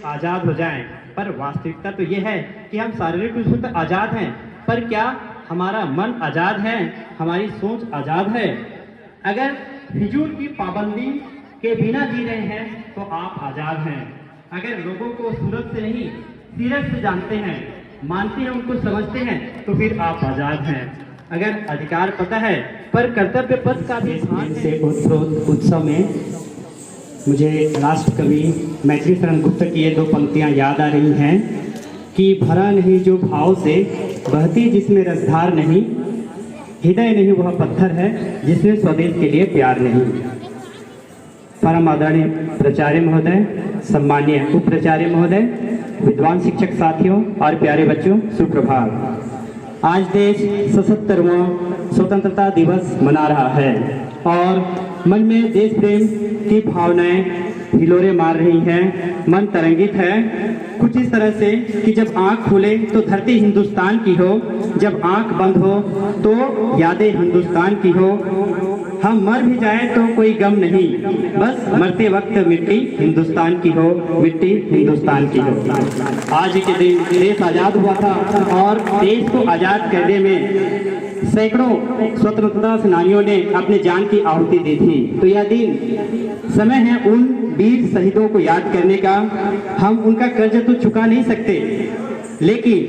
आजाद हो जाएं, पर वास्तविकता तो ये है कि हम शारीरिक रूप से तो आजाद हैं, पर क्या हमारा मन आजाद है, हमारी सोच आजाद है? अगर फिजूल की पाबंदी के बिना जी रहे हैं तो आप आजाद हैं। अगर लोगों को सूरत से नहीं सीरत से जानते हैं, मानते हैं, उनको समझते हैं, तो फिर आप आजाद हैं। अगर अधिकार पता है पर कर्तव्य पथ का भी ध्यान से उत्सव में मुझे राष्ट्र कवि मैथिली शरण गुप्त की ये दो पंक्तियां याद आ रही हैं कि भरा नहीं जो भाव से, बहती जिसमें रसधार नहीं, हृदय नहीं वह पत्थर है जिसमें स्वदेश के लिए प्यार नहीं। परम आदरणीय प्राचार्य महोदय, सम्मानीय उप प्राचार्य महोदय, विद्वान शिक्षक साथियों और प्यारे बच्चों, सुप्रभात। आज देश 77वां स्वतंत्रता दिवस मना रहा है और मन में देश प्रेम की भावनाएं हिलोरे मार रही हैं, मन तरंगित है कुछ इस तरह से कि जब आंख खुले तो धरती हिंदुस्तान की हो, जब आंख बंद हो तो यादें हिंदुस्तान की हो। हम मर भी जाए तो कोई गम नहीं, बस मरते वक्त मिट्टी हिंदुस्तान की हो, मिट्टी हिंदुस्तान की हो। आज के दिन देश आजाद हुआ था और देश को आजाद करने में सैकड़ों स्वतंत्रता सेनानियों ने अपने जान की आहुति दी थी। तो यह दिन समय है उन वीर शहीदों को याद करने का। हम उनका कर्ज तो चुका नहीं सकते, लेकिन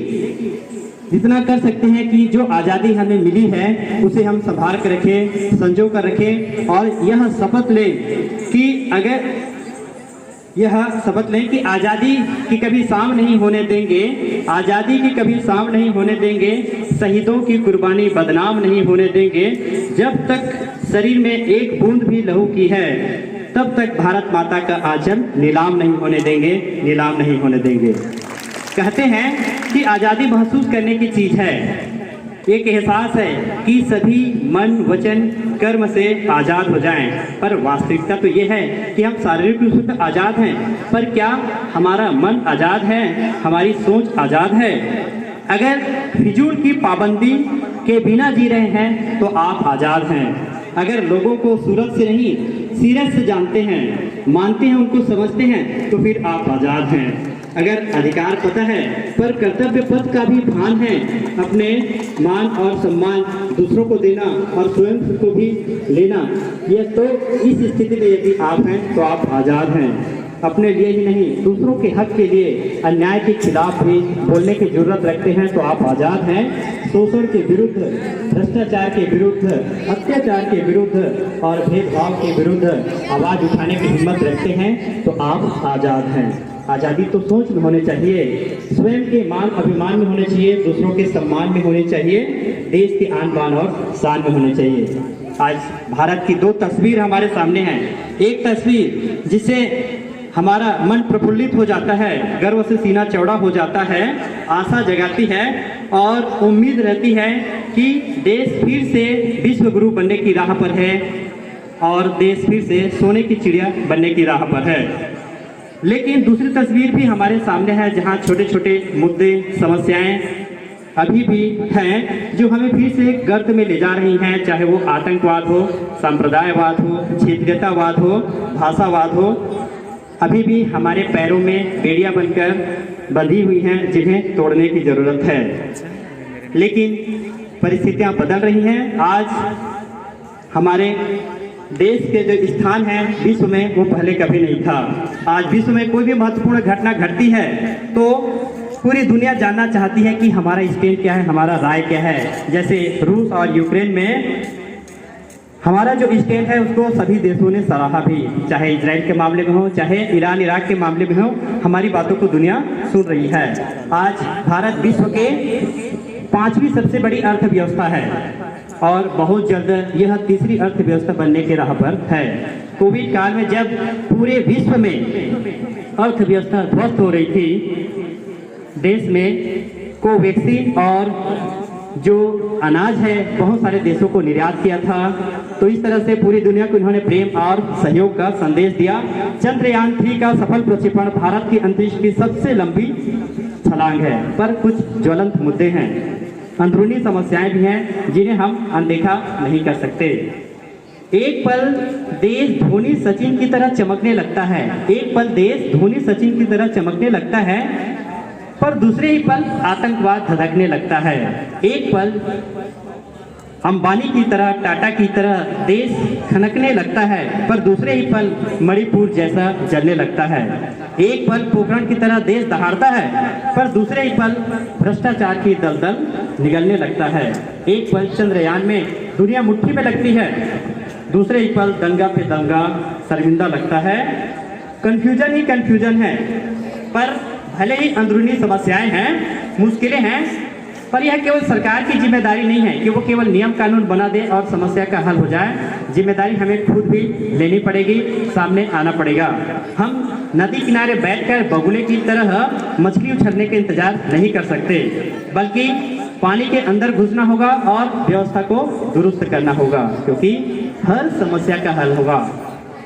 जितना कर सकते हैं कि जो आज़ादी हमें मिली है उसे हम संभाल कर रखें, संजो कर रखें और यह शपथ लें कि आज़ादी की कभी शाम नहीं होने देंगे, आज़ादी की कभी शाम नहीं होने देंगे, शहीदों की कुर्बानी बदनाम नहीं होने देंगे। जब तक शरीर में एक बूंद भी लहू की है तब तब तक भारत माता का आंचल नीलाम नहीं होने देंगे, नीलाम नहीं होने देंगे। कहते हैं कि आज़ादी महसूस करने की चीज़ है, एक एहसास है कि सभी मन वचन कर्म से आज़ाद हो जाएं, पर वास्तविकता तो ये है कि हम शारीरिक रूप से आज़ाद हैं, पर क्या हमारा मन आज़ाद है, हमारी सोच आज़ाद है? अगर फिजूल की पाबंदी के बिना जी रहे हैं तो आप आज़ाद हैं। अगर लोगों को सूरत से नहीं सीरत से जानते हैं, मानते हैं, उनको समझते हैं, तो फिर आप आज़ाद हैं। अगर अधिकार पता है पर कर्तव्य पथ का भी भान है, अपने मान और सम्मान दूसरों को देना और स्वयं को भी लेना, ये तो इस स्थिति में यदि आप हैं तो आप आज़ाद हैं। अपने लिए ही नहीं दूसरों के हक के लिए अन्याय के खिलाफ भी बोलने की जरूरत रखते हैं तो आप आज़ाद हैं। शोषण के विरुद्ध, भ्रष्टाचार के विरुद्ध, अत्याचार के विरुद्ध और भेदभाव के विरुद्ध आवाज़ उठाने की हिम्मत रखते हैं तो आप आज़ाद हैं। आज़ादी तो सोच में होनी चाहिए, स्वयं के मान अभिमान में होने चाहिए, दूसरों के सम्मान में होनी चाहिए, देश के आन बान और शान में होने चाहिए। आज भारत की दो तस्वीर हमारे सामने हैं। एक तस्वीर जिससे हमारा मन प्रफुल्लित हो जाता है, गर्व से सीना चौड़ा हो जाता है, आशा जगाती है और उम्मीद रहती है कि देश फिर से विश्व गुरु बनने की राह पर है और देश फिर से सोने की चिड़िया बनने की राह पर है। लेकिन दूसरी तस्वीर भी हमारे सामने है जहां छोटे छोटे मुद्दे, समस्याएं अभी भी हैं जो हमें फिर से गर्त में ले जा रही हैं, चाहे वो आतंकवाद हो, सांप्रदायवाद हो, क्षेत्रीयतावाद हो, भाषावाद हो, अभी भी हमारे पैरों में बेड़ियां बनकर बंधी हुई हैं जिन्हें तोड़ने की ज़रूरत है। लेकिन परिस्थितियां बदल रही हैं। आज हमारे देश के जो स्थान है विश्व में वो पहले कभी नहीं था। आज विश्व में कोई भी महत्वपूर्ण घटना घटती है तो पूरी दुनिया जानना चाहती है कि हमारा स्टैंड क्या है, हमारा राय क्या है। जैसे रूस और यूक्रेन में हमारा जो स्टैंड है उसको सभी देशों ने सराहा भी, चाहे इजराइल के मामले में हो, चाहे ईरान इराक के मामले में हो, हमारी बातों को दुनिया सुन रही है। आज भारत विश्व के 5वीं सबसे बड़ी अर्थव्यवस्था है और बहुत जल्द यह तीसरी अर्थव्यवस्था बनने की राह पर है। कोविड काल में जब पूरे विश्व में अर्थव्यवस्था ध्वस्त हो रही थी, देश में कोवैक्सीन और जो अनाज है बहुत सारे देशों को निर्यात किया था। तो इस तरह से पूरी दुनिया को इन्होंने प्रेम और सहयोग का संदेश दिया। चंद्रयान 3 का सफल प्रक्षेपण भारत की अंतरिक्ष की सबसे लंबी छलांग है, पर कुछ ज्वलंत मुद्दे हैं, अंदरूनी समस्याएं भी हैं जिन्हें हम अनदेखा नहीं कर सकते। एक पल देश धोनी सचिन की तरह चमकने लगता है, एक पल देश धोनी सचिन की तरह चमकने लगता है, पर दूसरे ही पल आतंकवाद धधकने लगता है। एक पल अंबानी की तरह, टाटा की तरह देश खनकने लगता है, पर दूसरे ही पल मणिपुर जैसा जलने लगता है। एक पल पोखरण की तरह देश दहाड़ता है, पर दूसरे ही पल भ्रष्टाचार की दलदल निगलने लगता है। एक पल चंद्रयान में दुनिया मुट्ठी में लगती है, दूसरे ही पल दंगा पे दंगा शर्मिंदा लगता है। कंफ्यूजन ही कंफ्यूजन है, पर भले ही अंदरूनी समस्याएं हैं, मुश्किलें हैं, पर यह केवल सरकार की जिम्मेदारी नहीं है कि वो केवल नियम कानून बना दे और समस्या का हल हो जाए। जिम्मेदारी हमें खुद भी लेनी पड़ेगी, सामने आना पड़ेगा। हम नदी किनारे बैठकर बगुले की तरह मछली उछलने के इंतजार नहीं कर सकते, बल्कि पानी के अंदर घुसना होगा और व्यवस्था को दुरुस्त करना होगा, क्योंकि हर समस्या का हल होगा,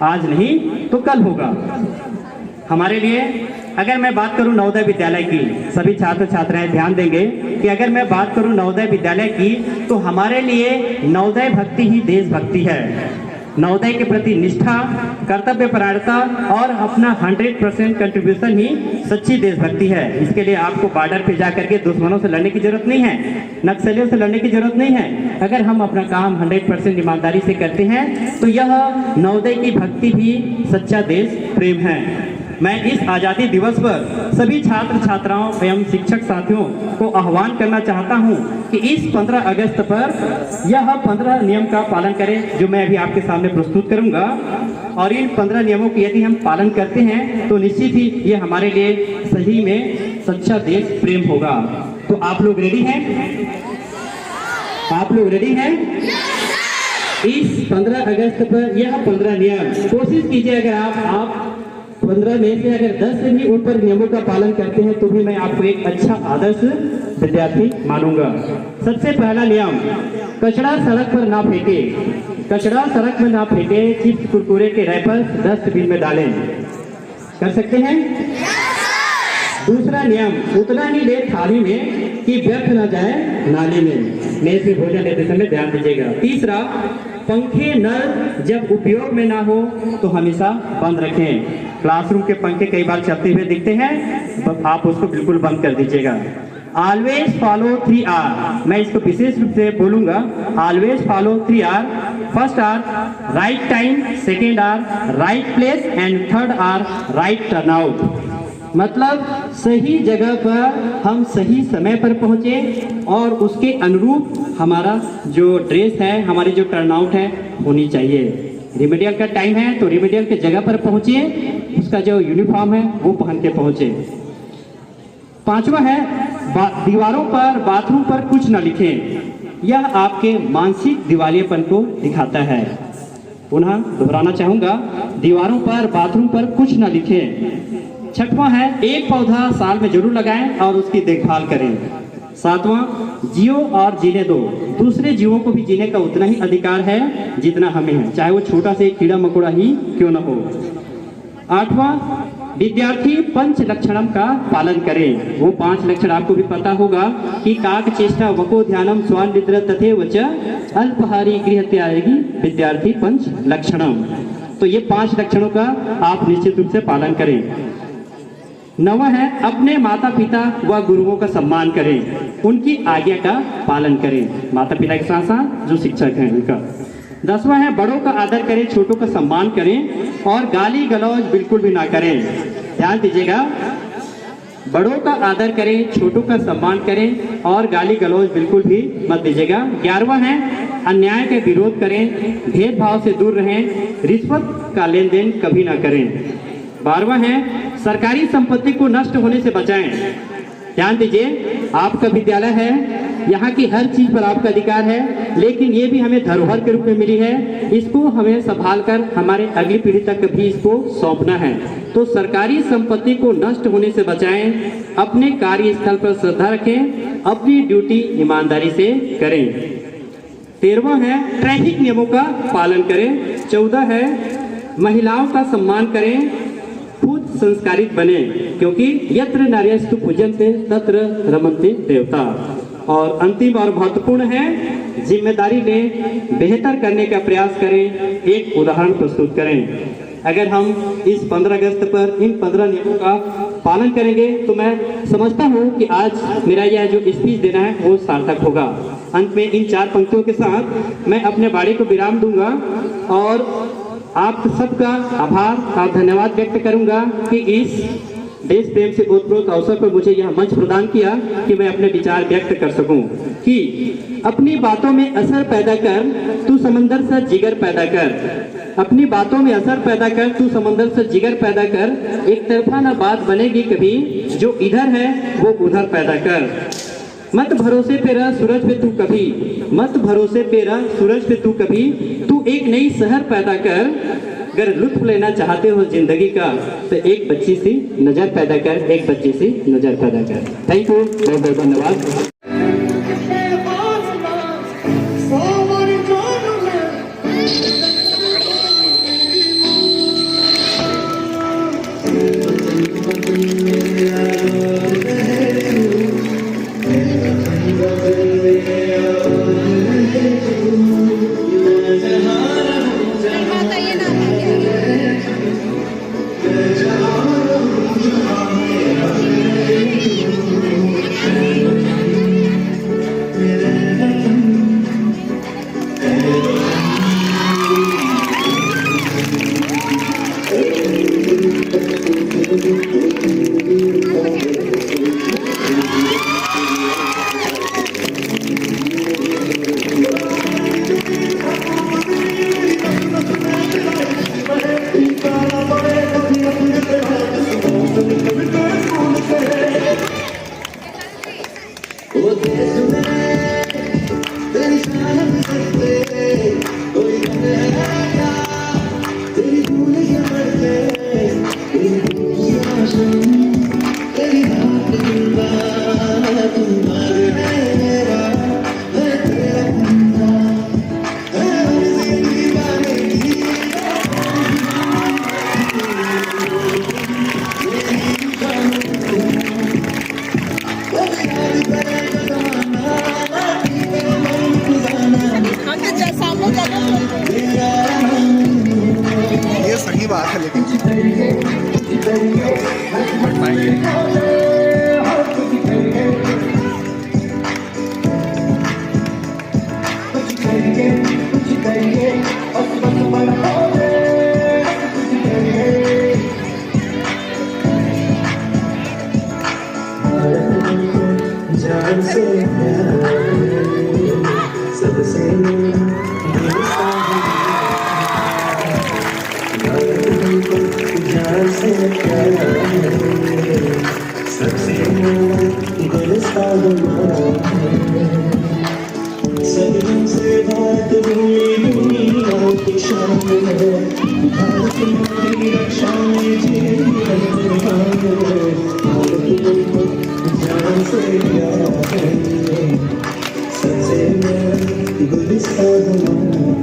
आज नहीं तो कल होगा। हमारे लिए अगर मैं बात करूं नवोदय विद्यालय की, सभी छात्र छात्राएं ध्यान देंगे कि अगर मैं बात करूं नवोदय विद्यालय की, तो हमारे लिए नवोदय भक्ति ही देशभक्ति है। नवोदय के प्रति निष्ठा, कर्तव्यपरायणता और अपना 100% कंट्रीब्यूशन ही सच्ची देशभक्ति है। इसके लिए आपको बॉर्डर पे जा करके दुश्मनों से लड़ने की जरूरत नहीं है, नक्सलियों से लड़ने की जरूरत नहीं है। अगर हम अपना काम 100% ईमानदारी से करते हैं तो यह नवोदय की भक्ति भी सच्चा देश प्रेम है। मैं इस आज़ादी दिवस पर सभी छात्र छात्राओं एवं शिक्षक साथियों को आह्वान करना चाहता हूं कि इस 15 अगस्त पर यह 15 नियम का पालन करें जो मैं अभी आपके सामने प्रस्तुत करूंगा। और इन 15 नियमों की यदि हम पालन करते हैं तो निश्चित ही ये हमारे लिए सही में सच्चा देश प्रेम होगा। तो आप लोग रेडी हैं? आप लोग रेडी हैं? इस 15 अगस्त पर यह 15 नियम कोशिश कीजिए, अगर आप 15 में से अगर 10 से भी ऊपर नियमों का पालन करते हैं तो भी मैं आपको एक अच्छा आदर्श विद्यार्थी मानूंगा। सबसे पहला नियम, कचरा सड़क पर ना फेंके। कचरा सड़क में ना फेंके। चिप्स कुरकुरे के रैपर्स डस्टबिन में डालें। कर सकते हैं? दूसरा नियम, उतना ही ले थाली में कि व्यर्थ ना जाए नाली में। मेज में भोजन लेते समय ध्यान दीजिएगा। तीसरा, पंखे नल जब उपयोग में ना हो तो हमेशा बंद रखें। क्लासरूम के पंखे कई बार चलते हुए दिखते हैं, तो आप उसको बिल्कुल बंद कर दीजिएगा। Always follow 3R। मैं इसको विशेष रूप से बोलूंगा। Always follow 3R। First R right time, second R right place and third R right turnout. मतलब सही जगह पर हम सही समय पर पहुंचे और उसके अनुरूप हमारा जो ड्रेस है, हमारी जो टर्नआउट है होनी चाहिए। रिमेडियल का टाइम है तो रिमेडियल के जगह पर पहुंचे, उसका जो यूनिफॉर्म है वो पहन के पहुंचे। पांचवा है, दीवारों पर बाथरूम पर कुछ न लिखें। यह आपके मानसिक दिवालियेपन को दिखाता है। पुनः दोहराना चाहूंगा, दीवारों पर बाथरूम पर कुछ न लिखें। छठवां है, एक पौधा साल में जरूर लगाएं और उसकी देखभाल करें। सातवां, जियो और जीने दो। दूसरे जीवों को भी जीने का उतना ही अधिकार है जितना हमें है, चाहे वो छोटा से कीड़ा मकोड़ा ही क्यों न हो। आठवां, विद्यार्थी पंच लक्षणम का पालन करें। वो 5 लक्षण आपको भी पता होगा कि काक चेष्टा वको ध्यानम स्वान निद्रा तथैव च अल्पहारी गृह त्यागी विद्यार्थी पंच लक्षणम। तो ये 5 लक्षणों का आप निश्चित रूप से पालन करें। 9वां है, अपने माता पिता व गुरुओं का सम्मान करें, उनकी आज्ञा का पालन करें। माता पिता के साथ साथ जो शिक्षक हैं उनका। 10वां है, बड़ों का आदर करें, छोटों का सम्मान करें और गाली गलौज बिल्कुल भी ना करें। ध्यान दीजिएगा, बड़ों का आदर करें, छोटों का सम्मान करें और गाली गलौज बिल्कुल भी मत दीजिएगा। 11वां है, अन्याय के विरोध करें, भेदभाव से दूर रहें, रिश्वत का लेन देन कभी ना करें। 12वां है, सरकारी संपत्ति को नष्ट होने से बचाएं। ध्यान दीजिए, आपका विद्यालय है, यहाँ की हर चीज पर आपका अधिकार है, लेकिन ये भी हमें धरोहर के रूप में मिली है। इसको हमें संभाल कर हमारे अगली पीढ़ी तक भी इसको सौंपना है। तो सरकारी संपत्ति को नष्ट होने से बचाएं, अपने कार्यस्थल पर श्रद्धा रखें, अपनी ड्यूटी ईमानदारी से करें। 13वां है, ट्रैफिक नियमों का पालन करें। 14 है, महिलाओं का सम्मान करें, खुद संस्कारित बने, क्योंकि यत्र नार्यस्तु पूज्यन्ते तत्र रमन्ते देवता। और अंतिम और महत्वपूर्ण है, जिम्मेदारी लें, बेहतर करने का प्रयास करें, एक उदाहरण प्रस्तुत करें। अगर हम इस 15 अगस्त पर इन 15 नियमों का पालन करेंगे तो मैं समझता हूं कि आज मेरा यह जो स्पीच देना है वो सार्थक होगा। अंत में इन 4 पंक्तियों के साथ मैं अपने बाणी को विराम दूंगा और आप सबका आभार और धन्यवाद व्यक्त करूंगा कि इस देश प्रेम से ओतप्रोत अवसर पर मुझे यह मंच प्रदान किया कि मैं अपने विचार व्यक्त कर सकूं। कि अपनी बातों में असर पैदा कर, तू समंदर सा जिगर पैदा कर। अपनी बातों में असर पैदा कर, तू समंदर से जिगर पैदा कर। एक तरफा ना बात बनेगी कभी, जो इधर है वो उधर पैदा कर। मत भरोसे पे रह सूरज पे तू कभी, मत भरोसे पे रह सूरज पे तू कभी। तू एक नई शहर पैदा कर। अगर लुत्फ लेना चाहते हो जिंदगी का तो एक बच्ची सी नजर पैदा कर, एक बच्ची सी नजर पैदा कर। थैंक यू, बहुत बहुत धन्यवाद। जान से सबसे जान से सबसे गुलिस्तान सदियों से बात हुई दुनिया की शान है भारत की रक्षा में जीवन जान से प्यार है सबसे गुलिस्तान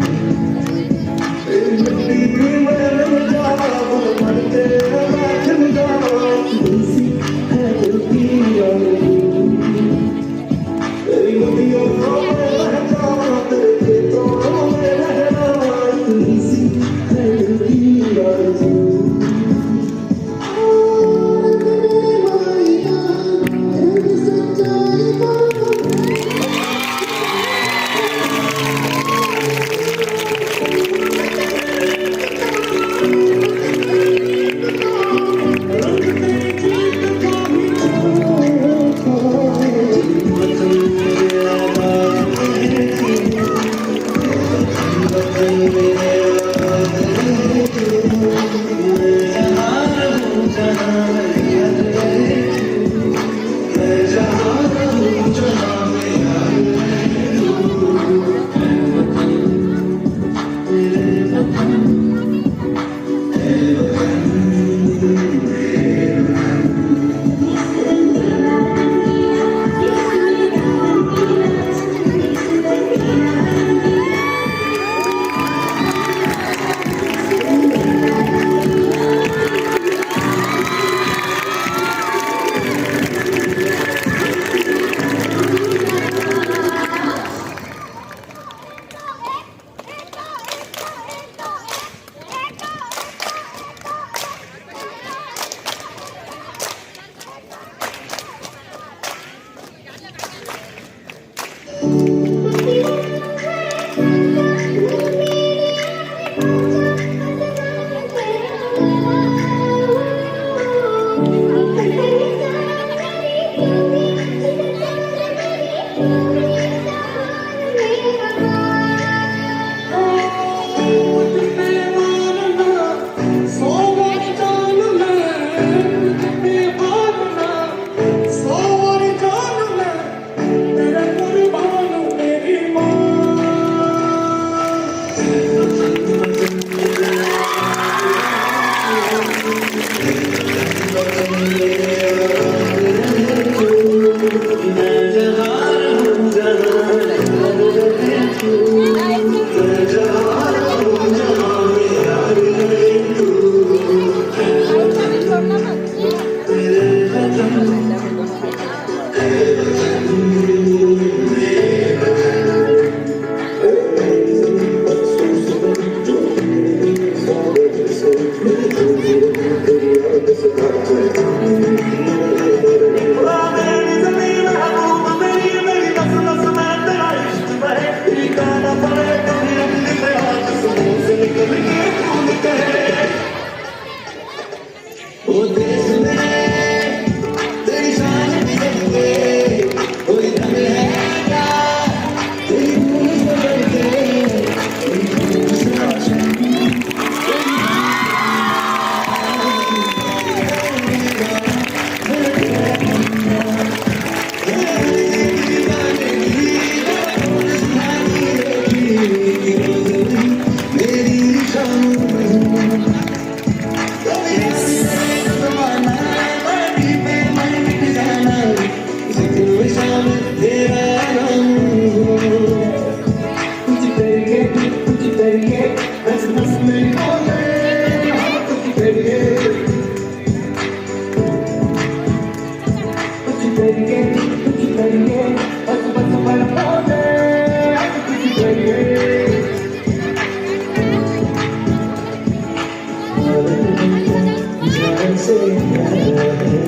से प्यार है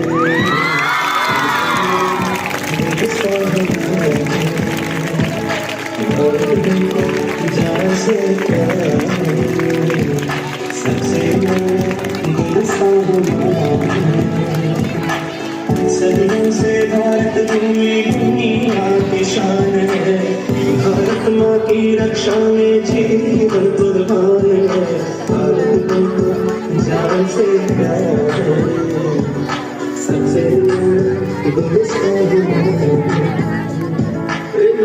गुलिस्तां हमारा और दिल को जान से प्यार है सबसे गुलिस्तां हमारा सदियों से भारत भूमि दुनिया की शान है भारत माँ की रक्षा में जीवन कुर्बान है भारत को जान से प्यार है सबसे गुलिस्तां हमारा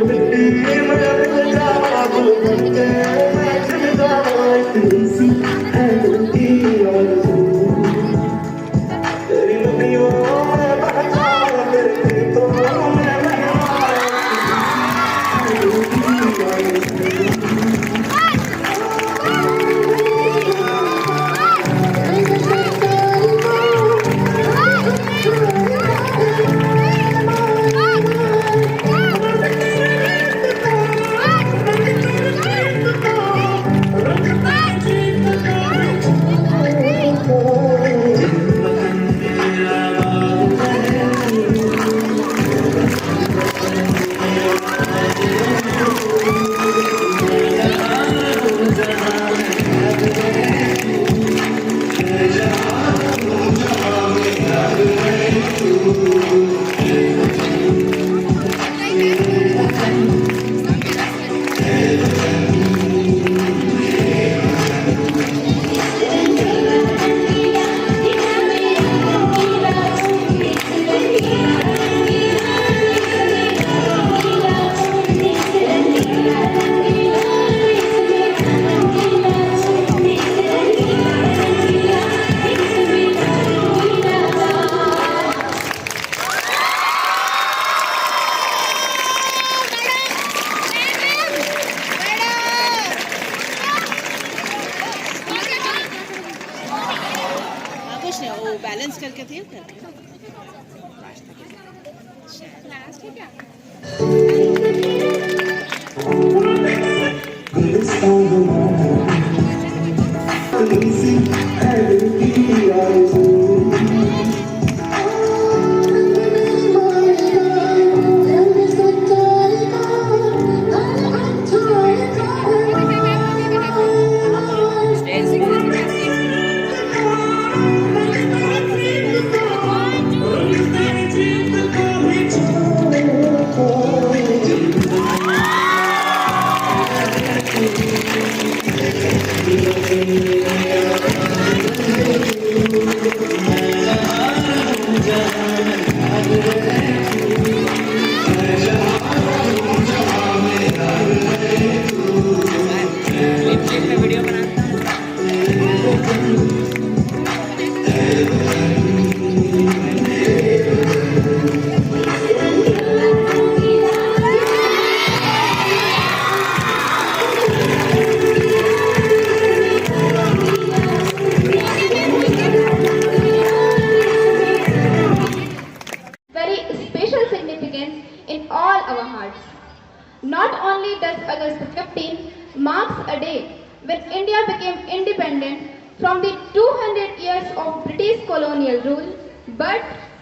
मिट्टी में रंग जावा बनके मैं चल जावा इतनी सी है दिल की आरज़ू तेरी नदियों में बहता तेरे तो मैं कुछ नहीं वो बैलेंस करके थे करके गुलिस्तां हमारा इतनी सी है दिल की आरज़ू वीडियो बनाता very special significance in all our hearts. Not only does August 15 marks a day when India became independent from the 200 years of British colonial rule, but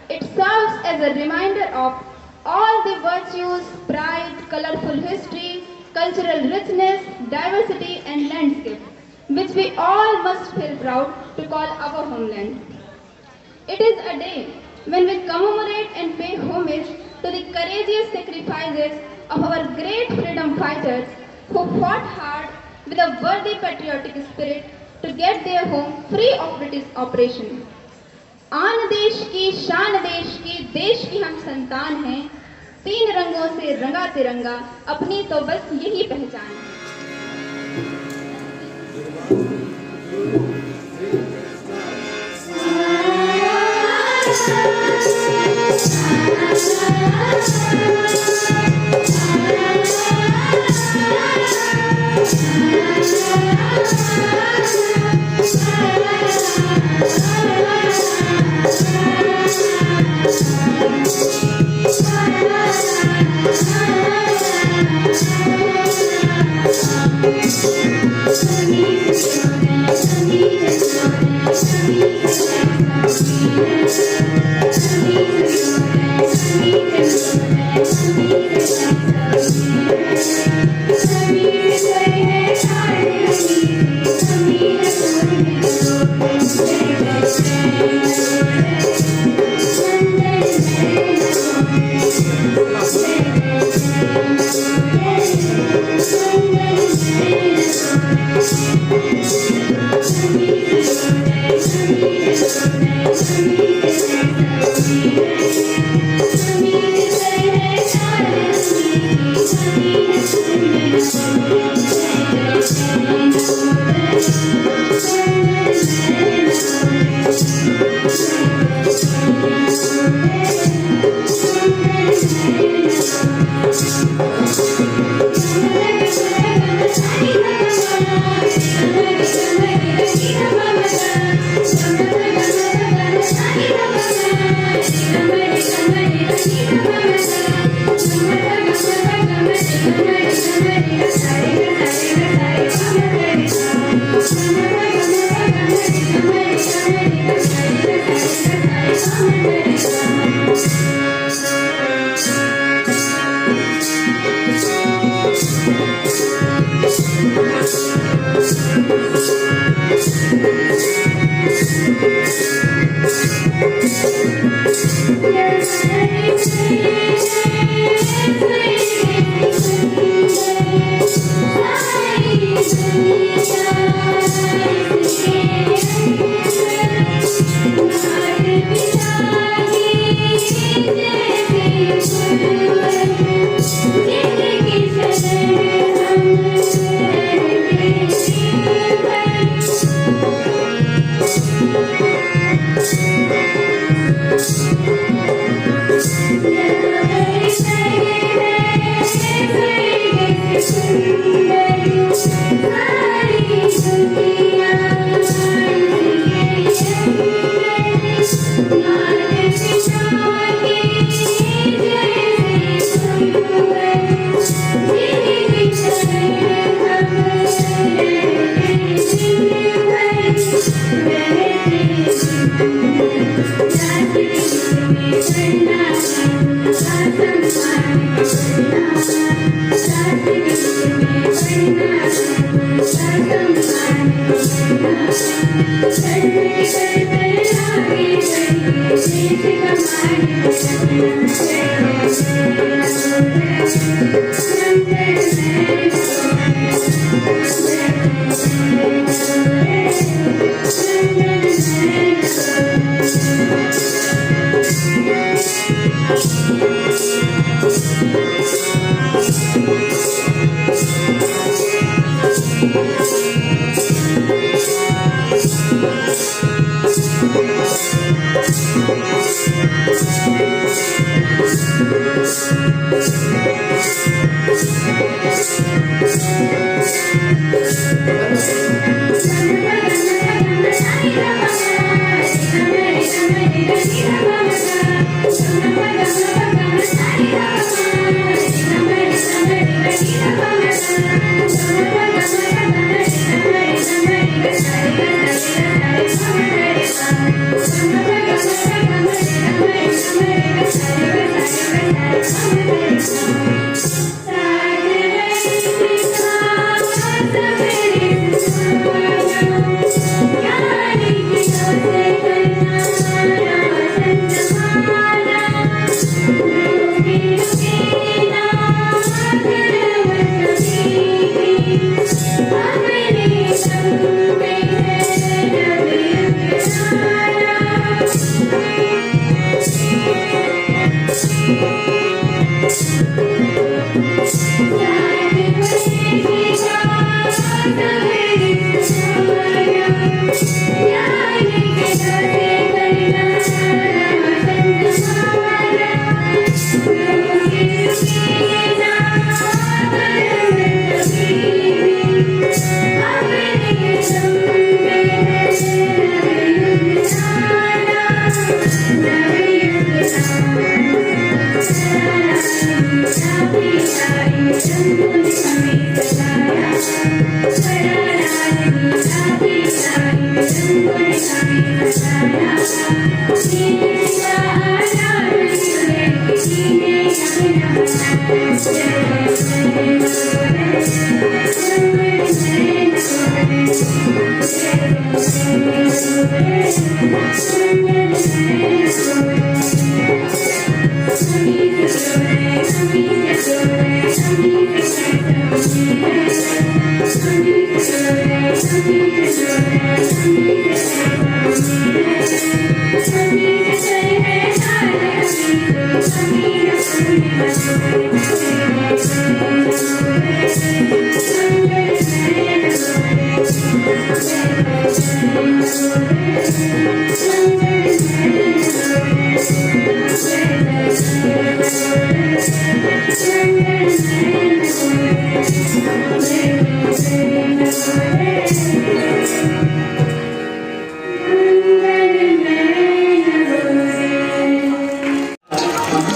it serves as a reminder of all the virtues, pride, colorful history, cultural richness, diversity and landscape, which we all must feel proud to call our homeland. It is a day when we commemorate and pay homage to the courageous sacrifices of our great freedom fighters who fought hard with a worthy patriotic spirit to get their home free of British oppression. आन देश की शान देश की देश की हम संतान हैं, तीन रंगों से रंगा तिरंगा अपनी तो बस यही पहचान है। Thank you.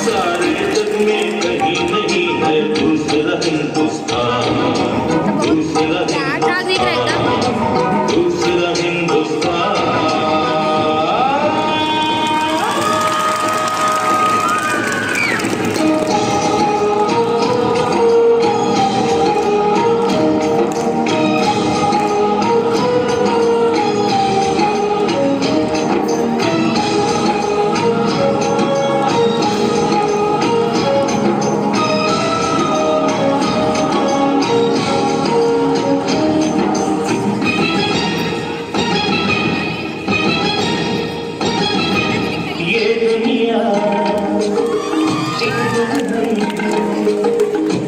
सारे जग में कहीं नहीं है दूसरा हिंदुस्तान, दूसरा दूसरा हिंदुस्तान।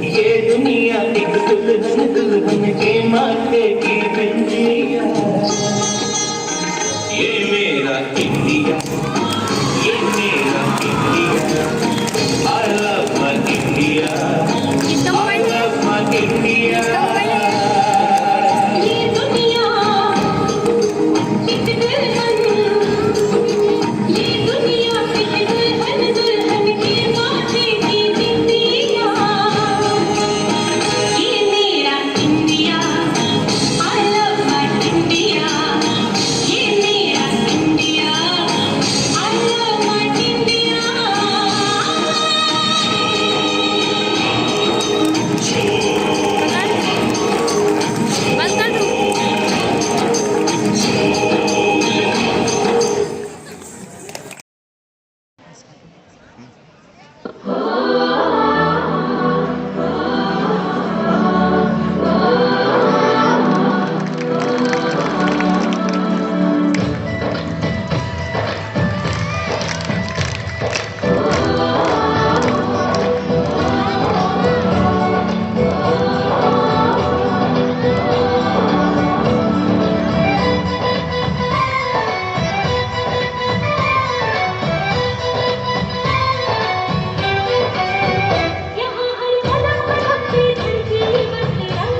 ये दुनिया एक दुल्हन दुल्हन के माथे की बिंदिया। ये मेरा इंडिया, ये मेरा India. I love my India, I love my India। ये दुनिया एक दुल्हन, ये दुनिया एक दुल्हन दुल्हन के माथे की बिंदिया। ये मेरा India, I love my India। ये मेरा India, I love my India। बंद कर दूं? यहाँ हर कदम बढ़ते धरती बदले रंग,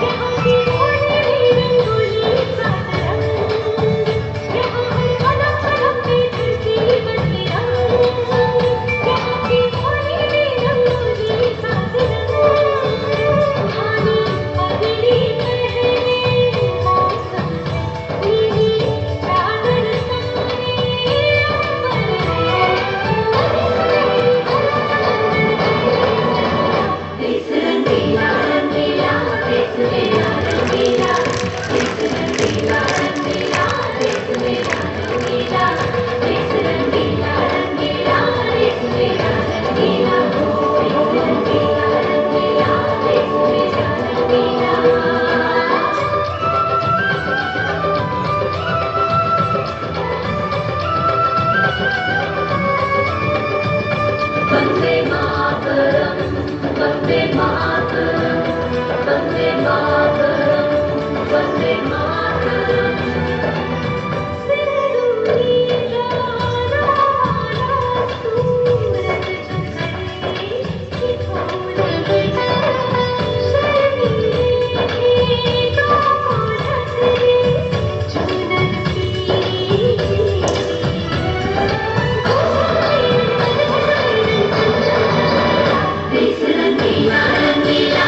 यहाँ की होली भी रंगोली का तरंग। यहाँ हर कदम बढ़ते धरती बदले रंग, यहाँ की होली भी रंगोली का तरंग। धानी पगड़ी पहने मौसम है नीली चादर सहारे देश रंगीला रंगीला, देश मेरा रंगीला, देश रंगीला रंगीला, देश मेरा रंगीला, देश रंगीला रंगीला, देश मेरा रंगीला, देश रंगीला रंगीला, देश मेरा रंगीला। वंदे मातरम, वंदे मातरम, वंदे मातरम, वंदे मातरम। सिंदूरी राना सूरज चंद्रमे की फूल शर्मीले गीतों ढसरे चुनर देश रंगीला रंगीला,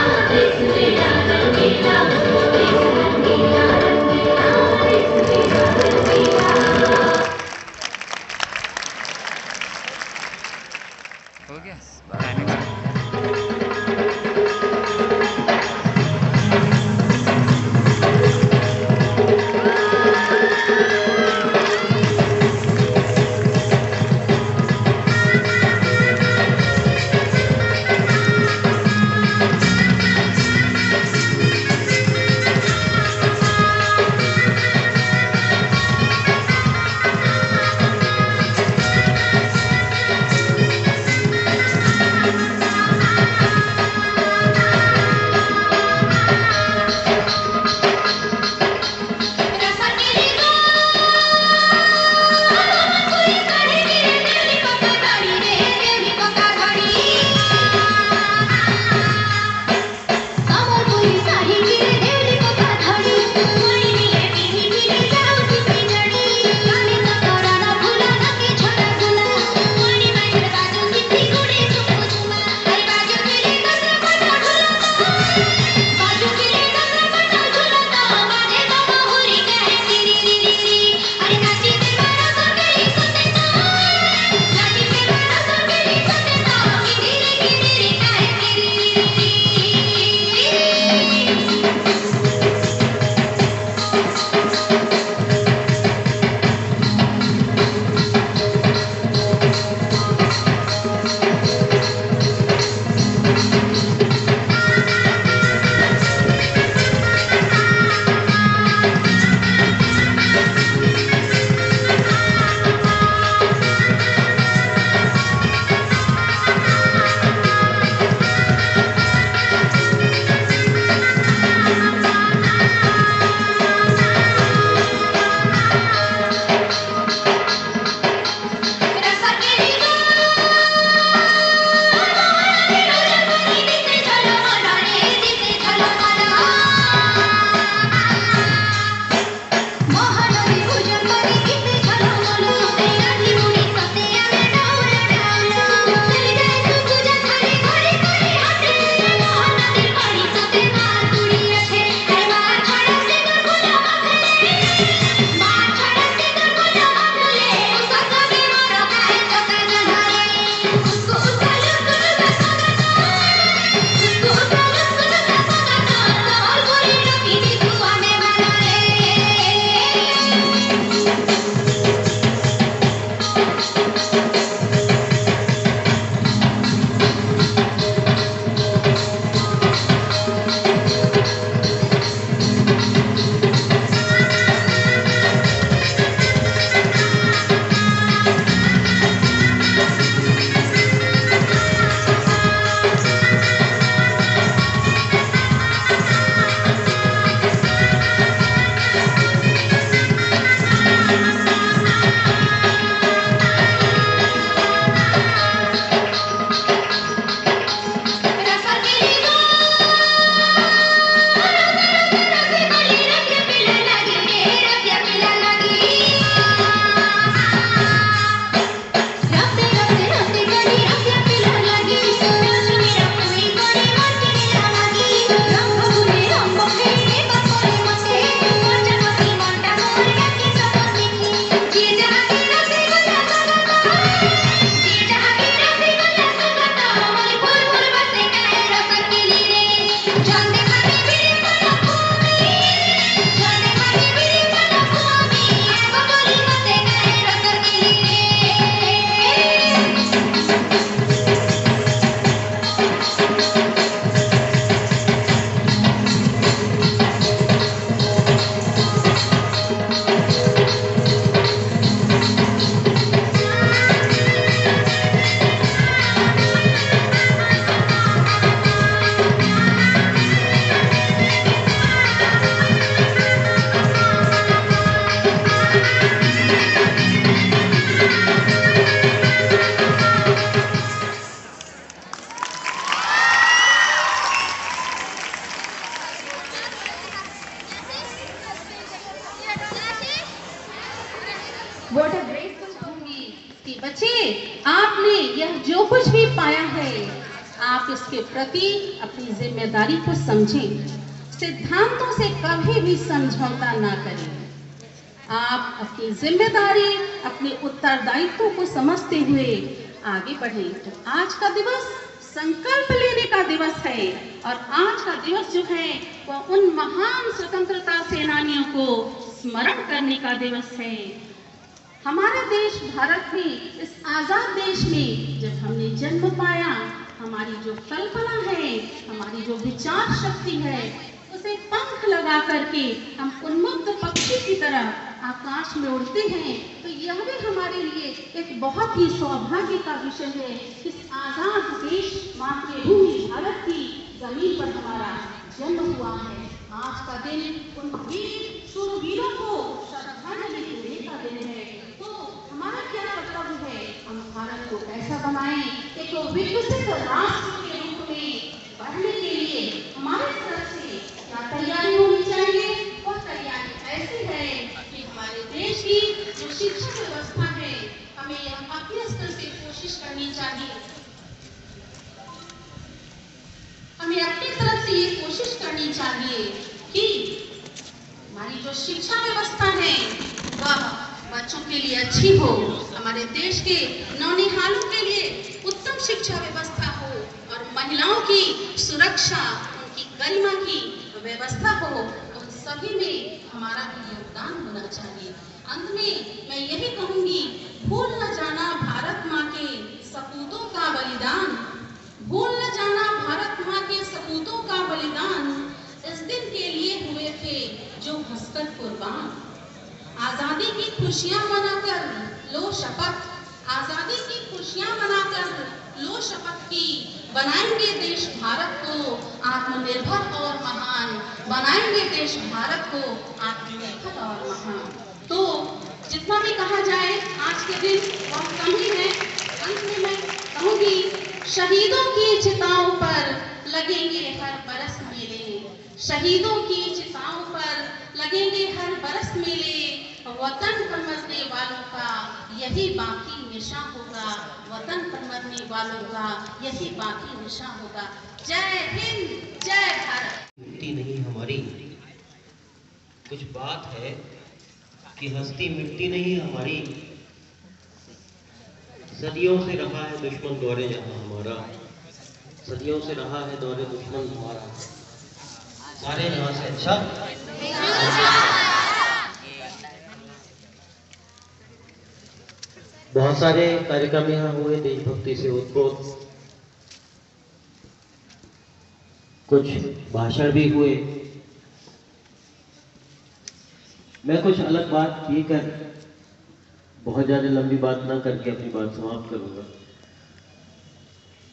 कि बच्चे, आपने यह जो कुछ भी पाया है, आप इसके प्रति अपनी जिम्मेदारी को समझें। सिद्धांतों से कभी भी समझौता ना करें। आप अपनी जिम्मेदारी, अपने उत्तरदायित्व को समझते हुए आगे बढ़ें। तो आज का दिवस संकल्प लेने का दिवस है, और आज का दिवस जो है वह उन महान स्वतंत्रता सेनानियों को स्मरण करने का दिवस है। हमारे देश भारत में, इस आजाद देश में जब हमने जन्म पाया, हमारी जो कल्पना है, हमारी जो विचार शक्ति है, उसे पंख लगा करके हम उन्मुक्त पक्षी की तरह आकाश में उड़ते हैं। तो यह भी हमारे लिए एक बहुत ही सौभाग्य का विषय है। इस आजाद देश मातृभूमि भारत की जमीन पर हमारा जन्म हुआ है। आज का दिन उन वीर शूरवीरों को श्रद्धांजलि देने का दिन है। तो हमारा क्या कर्तव्य है? हम भारत को ऐसा बनाएं, एक विकसित राष्ट्र के रूप में बढ़ने के लिए हमारे तरफ से क्या तैयारी होनी चाहिए? वह तैयारी ऐसी है कि हमारे देश की जो शिक्षा व्यवस्था है, हमें यह अपने स्तर से कोशिश करनी चाहिए। हमें अपनी तरफ से ये कोशिश करनी चाहिए कि हमारी जो शिक्षा व्यवस्था है वह बच्चों के लिए अच्छी हो, हमारे देश के नौनिहालों के लिए उत्तम शिक्षा व्यवस्था हो, और महिलाओं की सुरक्षा, उनकी गरिमा की व्यवस्था हो। उन सभी में हमारा भी योगदान होना चाहिए। अंत में मैं यही कहूंगी, भूल न जाना भारत माँ के सपूतों का बलिदान, भूल न जाना भारत माँ के सपूतों का बलिदान, इस दिन के लिए हुए थे जो हंसकर कुर्बान। आजादी की खुशियां मनाकर लो शपथ, आजादी की खुशियां मनाकर लो शपथ की, बनाएंगे देश भारत को आत्मनिर्भर और महान, बनाएंगे देश भारत को आत्मनिर्भर और महान। तो जितना भी कहा जाए आज के दिन बहुत कम ही है। अंत में मैं कहूंगी, शहीदों की चिताओं पर लगेंगे हर बरस मेले, शहीदों की चिताओं पर लगेंगे हर बरस मेले, वतन पर मरने वालों का यही बाकी निशा होगा, वतन पर मरने वालों का यही बाकी निशा होगा। जय हिंद, जय भारत। मिट्टी नहीं हमारी, कुछ बात है कि हस्ती मिट्टी नहीं हमारी, सदियों से रहा है दुश्मन दौरे जहां हमारा, सदियों से रहा है दौरे दुश्मन हमारा, सारे यहाँ से अच्छा। बहुत सारे कार्यक्रम यहाँ हुए देशभक्ति से उत्प्रोत, कुछ भाषण भी हुए। मैं कुछ अलग बात ये कर, बहुत ज्यादा लंबी बात ना करके अपनी बात समाप्त करूंगा।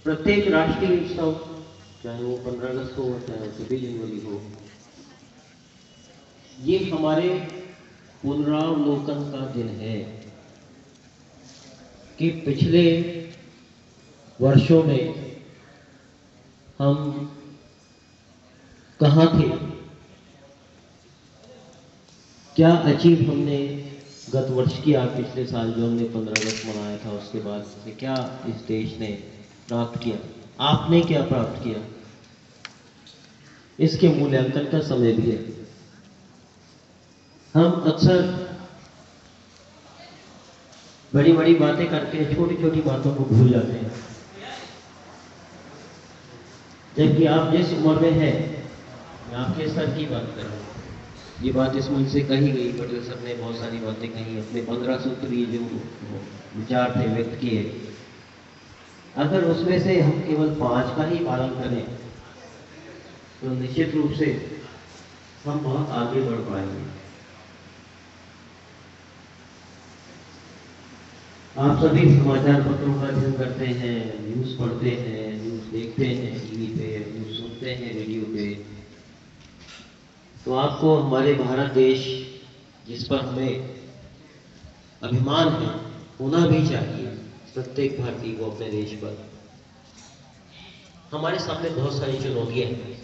प्रत्येक राष्ट्रीय उत्सव, चाहे वो 15 अगस्त हो, चाहे 26 जनवरी हो, ये हमारे पुनरावलोकन का दिन है कि पिछले वर्षों में हम कहाँ थे, क्या अचीव हमने गत वर्ष किया, पिछले साल जो हमने 15 अगस्त मनाया था, उसके बाद से क्या इस देश ने प्राप्त किया, आपने क्या प्राप्त किया, इसके मूल्यांकन का समय भी है। हम अक्सर बड़ी बड़ी बातें करके छोटी छोटी बातों को भूल जाते हैं, जबकि आप जिस उम्र में हैं, मैं आपके स्तर की बात कर रहा हूँ। ये बात इस मंच से कही गई, पटेल सर ने बहुत सारी बातें कही, अपने 15 सूत्री जो विचार थे व्यक्त किए, अगर उसमें से हम केवल 5 का ही पालन करें तो निश्चित रूप से हम बहुत आगे बढ़ पाएंगे। आप सभी समाचार पत्रों का अध्ययन करते हैं, न्यूज़ पढ़ते हैं, न्यूज़ देखते हैं टीवी पे, न्यूज़ सुनते हैं रेडियो पे, तो आपको हमारे भारत देश जिस पर हमें अभिमान है होना भी चाहिए, प्रत्येक भारतीय को अपने देश पर। हमारे सामने बहुत सारी चुनौतियां हैं।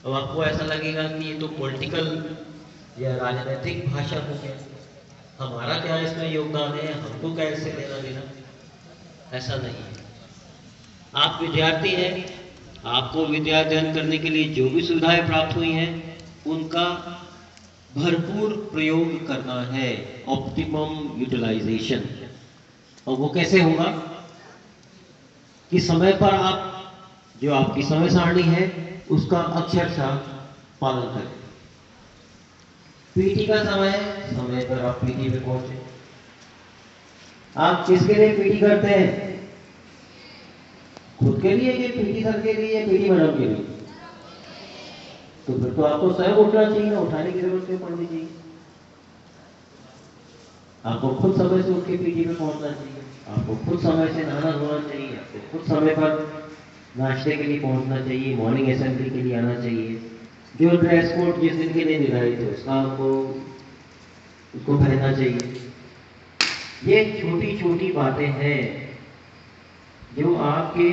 अब आपको ऐसा लगेगा कि ये तो पॉलिटिकल या राजनीतिक भाषा हो गया, हमारा क्या इसमें योगदान है, हमको क्या इससे लेना देना, ऐसा नहीं है। आप विद्यार्थी हैं, आपको विद्या अध्ययन करने के लिए जो भी सुविधाएं प्राप्त हुई हैं उनका भरपूर प्रयोग करना है, ऑप्टिमम यूटिलाइजेशन। और वो कैसे होगा कि समय पर आप जो आपकी समय सारणी है उसका अक्षरशः पालन करें। पीटी का समय पर आप पीटी में पहुंचे। आप किसके लिए पीटी करते हैं? खुद के लिए, कि पीटी सर के लिए, या पीटी मैडम के लिए? तो फिर तो आपको स्वयं उठना चाहिए, उठाने की जरूरत क्यों पड़नी चाहिए? आपको खुद समय से उठ के पीटी में पहुंचना चाहिए, आपको खुद समय से नहाना धोना चाहिए, आपको खुद समय पर नाश्ते के लिए पहुंचना चाहिए, मॉर्निंग असेंबली के लिए आना चाहिए। जो ड्रेस कोड जिस दिन के लिए निर्धारित है उसका आपको उसको पहनना चाहिए। ये छोटी छोटी बातें हैं जो आपके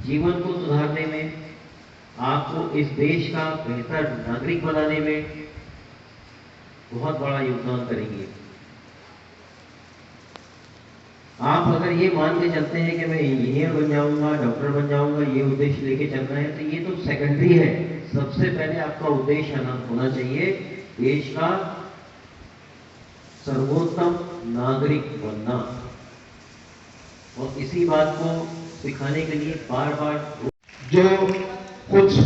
जीवन को सुधारने में, आपको इस देश का बेहतर नागरिक बनाने में बहुत बड़ा योगदान करेंगे। आप अगर ये मान के चलते हैं कि मैं इंजीनियर बन जाऊंगा, डॉक्टर बन जाऊंगा, ये उद्देश्य लेके चलना है, तो ये तो सेकेंडरी है। सबसे पहले आपका उद्देश्य होना चाहिए देश का सर्वोत्तम नागरिक बनना। और इसी बात को सिखाने के लिए बार बार जो कुछ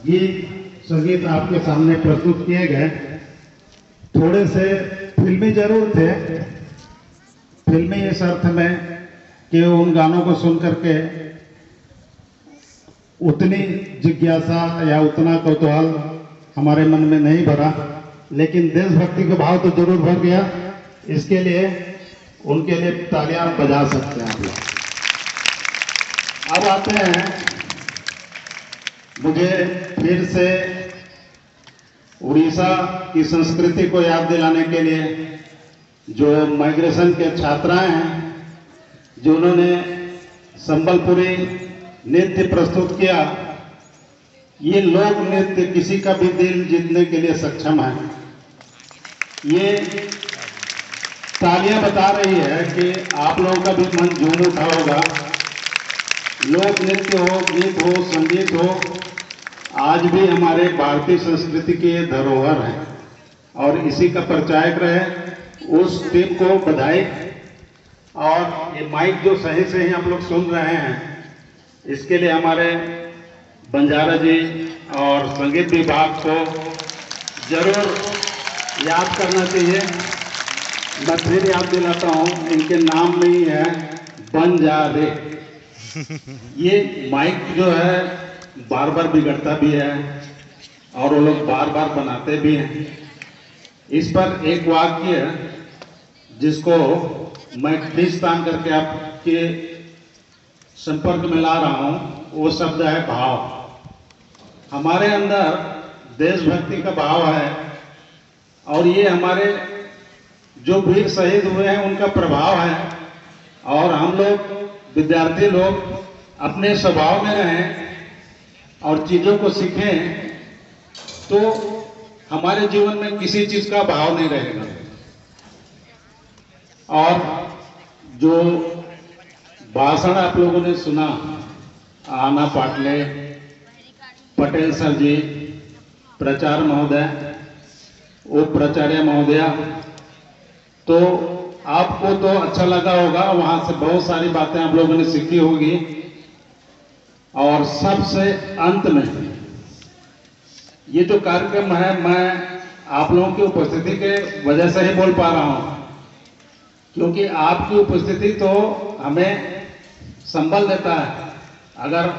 गीत संगीत आपके सामने प्रस्तुत किए गए, थोड़े से फिल्मी जरूर थे। फिल्मी इस अर्थ में कि उन गानों को सुन करके उतनी जिज्ञासा या उतना कौतूहल हमारे मन में नहीं भरा, लेकिन देशभक्ति का भाव तो जरूर भर गया। इसके लिए उनके लिए तालियां बजा सकते हैं आप लोग। अब आते हैं, मुझे फिर से उड़ीसा की संस्कृति को याद दिलाने के लिए जो माइग्रेशन के छात्राएं हैं, जिन्होंने संबलपुरी नृत्य प्रस्तुत किया, ये लोक नृत्य किसी का भी दिल जीतने के लिए सक्षम है। ये तालियां बता रही है कि आप लोगों का भी मन झूम उठा होगा। लोक नृत्य हो, गीत हो, संगीत हो, आज भी हमारे भारतीय संस्कृति की धरोहर है और इसी का प्रचारक रहे। उस टीम को बधाई। और ये माइक जो सही से ही आप लोग सुन रहे हैं, इसके लिए हमारे बंजारा जी और संगीत विभाग को जरूर याद करना चाहिए। मैं फिर याद दिलाता हूँ, इनके नाम में ही है बंजारे। ये माइक जो है बार बार बिगड़ता भी है और वो लोग बार बार बनाते भी हैं। इस पर एक वाक्य जिसको मैं खींच तान करके आपके संपर्क में ला रहा हूं, वो शब्द है भाव। हमारे अंदर देशभक्ति का भाव है और ये हमारे जो वीर शहीद हुए हैं उनका प्रभाव है। और हम लोग विद्यार्थी लोग अपने स्वभाव में रहें और चीजों को सीखें तो हमारे जीवन में किसी चीज का भाव नहीं रहेगा। और जो भाषण आप लोगों ने सुना, आना पाटले, पटेल सर जी, प्राचार्य महोदय, उप प्राचार्य महोदया, तो आपको तो अच्छा लगा होगा। वहां से बहुत सारी बातें आप लोगों ने सीखी होगी। और सबसे अंत में ये जो कार्यक्रम है, मैं आप लोगों की उपस्थिति के वजह से ही बोल पा रहा हूं, क्योंकि आपकी उपस्थिति तो हमें संबल देता है। अगर